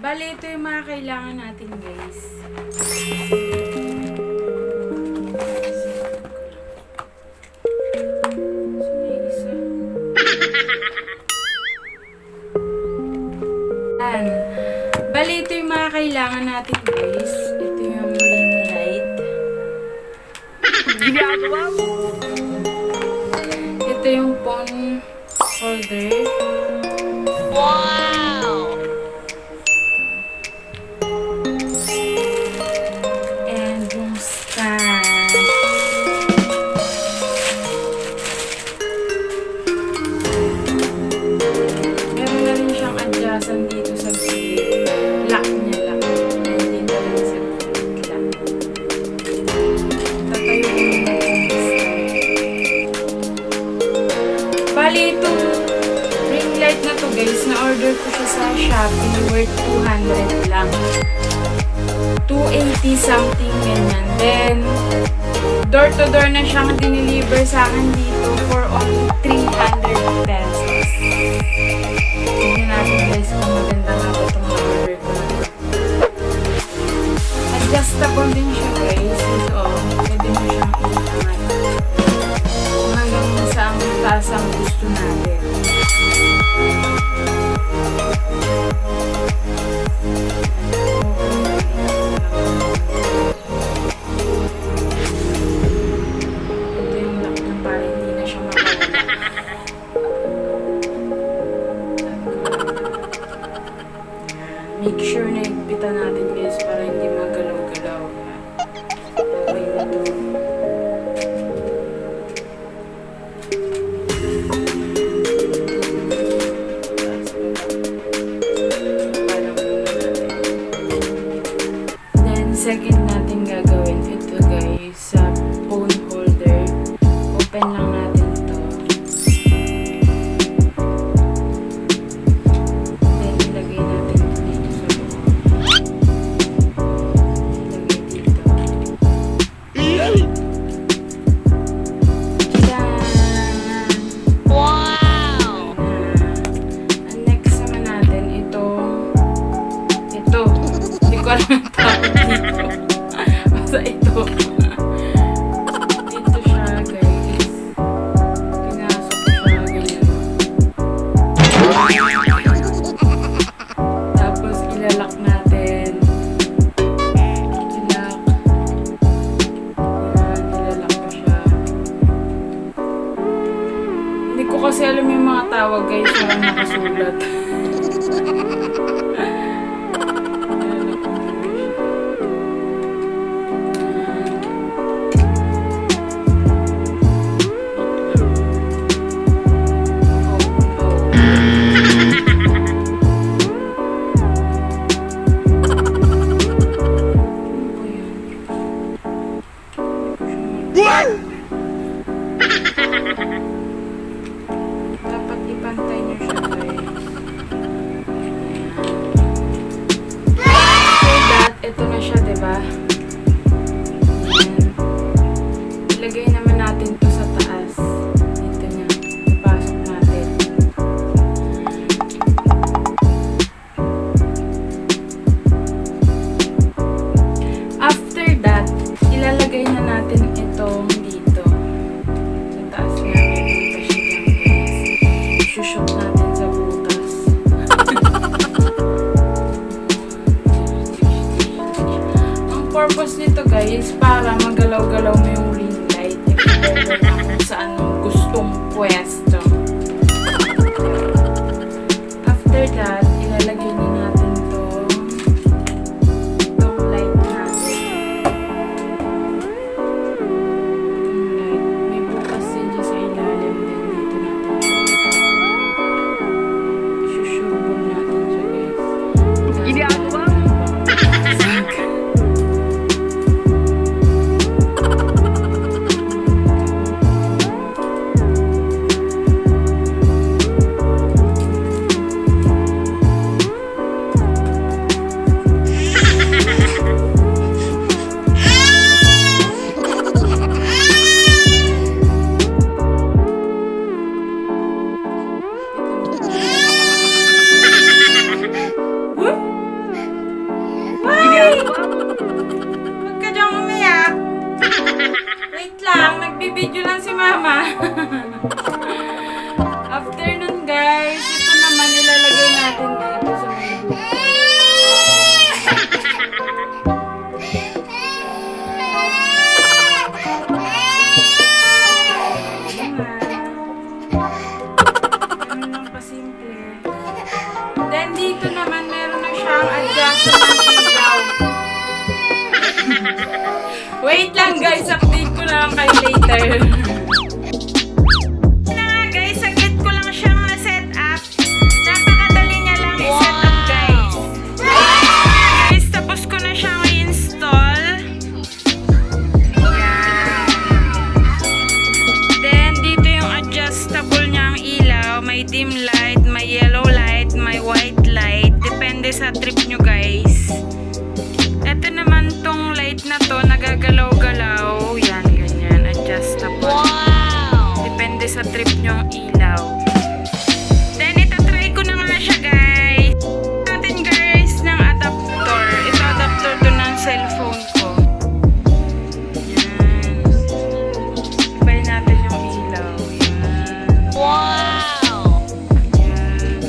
Bale, ito yung mga kailangan natin, guys. Bale, ito yung mga kailangan natin, guys. Ito yung ring light. Ito yung phone holder. Wow! And yung stand. Meron na rin siyang adjustan dito sa gilid. Lock niya lang. And dito rin sa gilid lock. Tatayo ko muna yung stand. Bali, itong ring light na to, guys, na-order ko siya sa Shopee, worth 200 lang. 280 something ganyan. Then, door to door na siyang dineliver sa akin dito for only 300 pesos. Tingnan natin, guys, kung maganda nga ba itong order ko. Adjustable din siya, guys. Ito, pwede mo siyang iangat. Kung hanggang saan taas ang gusto natin. Ito yung lock niya para hindi na siya makawala. Make sure na higpitan natin, guys, para hindi magalaw-galaw. Okay na to. Second natin gagawin ito, guys, sa phone holder. Open lang natin to. Then ilagay natin ito dito sa loob. Ilagay dito. Tadaan! Wow! Ang next naman natin, ito. Hindi ko alam ang tawag dito. Basta ito. Dito siya, guys. Pinasok siya, ganyan. Tapos, ilalak natin. Ilalak. Yan, ilalak ko siya. Hindi ko kasi alam yung mga tawag, guys. Walang nakasulat. Dapat ipantay niyo siya, guys. So that, ito na siya, diba? Ayan. Ilagay naman natin to sa taas. Dito niya. Ipasok natin. After that, ilalagay na natin itong dito. Sa taas nga, may butas siya dyan, guys. Isushoot natin sa butas. Ang purpose nito, guys, para magalaw-galaw mo yung ring light. If ever na kung saan mo gustong pwesto. After that, ilalagay na natin itong light natin. May bukas din dyan sa ilalim din. Dito natin. Isusubong natin siya, guys. Hindi ako ba? Wait lang guys, update ko na lang kayo later. Na nga guys, saglit ko lang siyang na-set up. Napakadali niya lang i-set up guys. Guys, tapos ko na siyang i-install. Yan. Then, dito yung adjustable niyang ilaw. May dim light, may yellow light, may white light. Depende sa trip nyo guys. Ito naman tong light na to, nagagalaw-galaw. Yan, ganyan. Adjustable. Wow! Depende sa trip nyong ilaw. Then, itatry ko na nga siya, guys. Natin, guys, ng adapter. Ito, adapter to ng cellphone ko. Yan. Ibay natin yung ilaw. Yan. Wow! Yan.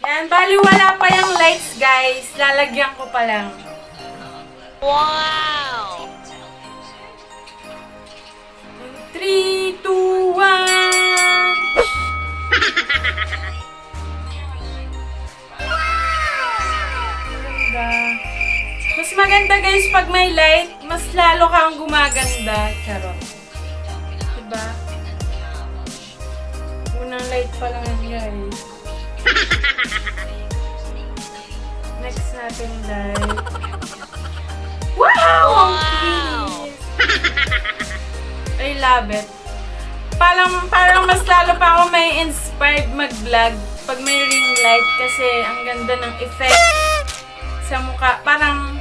Yan, bali wala pa yung lights, guys. Lalagyan ko pa lang. Wow! 3, 2, 1. Maganda. Mas maganda guys pag may light, mas lalo kang gumaganda. Charot. Diba? Unang light pa lang yan guys. Next natin light. Wow! Ang Wow! kinis! I love it. Parang mas lalo pa ako may inspired mag-vlog pag may ring light kasi ang ganda ng effect sa mukha. Parang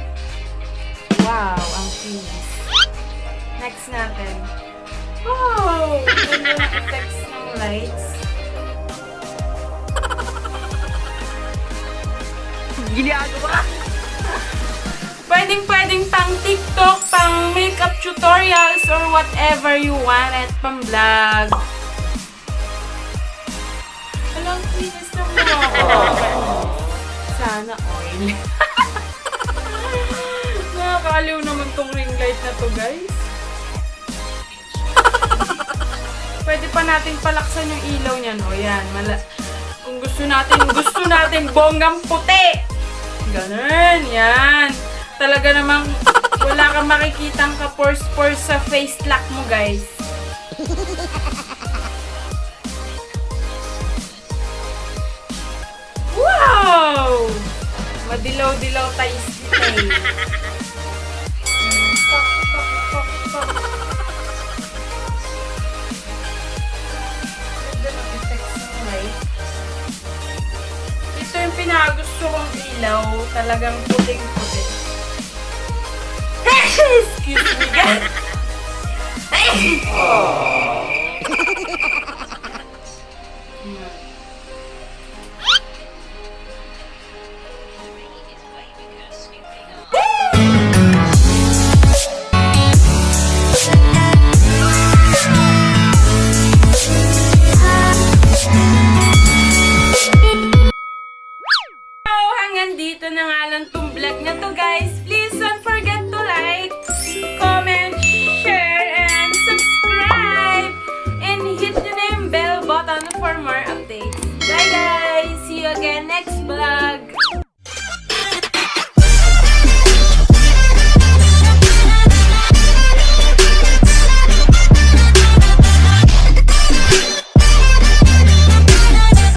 wow, ang kinis. Next natin. Wow! Ganda ng effects ng lights. Ginagawa? Pwedeng pang TikTok, pang makeup tutorials, or whatever you want at pang vlog. Alam, kinis na mo ako. Sana oil. Nakakaliw naman tong ring light na to, guys. Pwede pa nating palaksan yung ilaw niyan. O, yan. Kung gusto natin bonggang puti. Ganun, yan. Talaga namang wala kang makikitang ka-pores-pores sa face lock mo, guys. Wow! Madilaw-dilaw tayo stay. Ganda ng effects ng light. Ito yung pinakagusto kong ilaw. Talagang puting-puti. Excuse me, guys.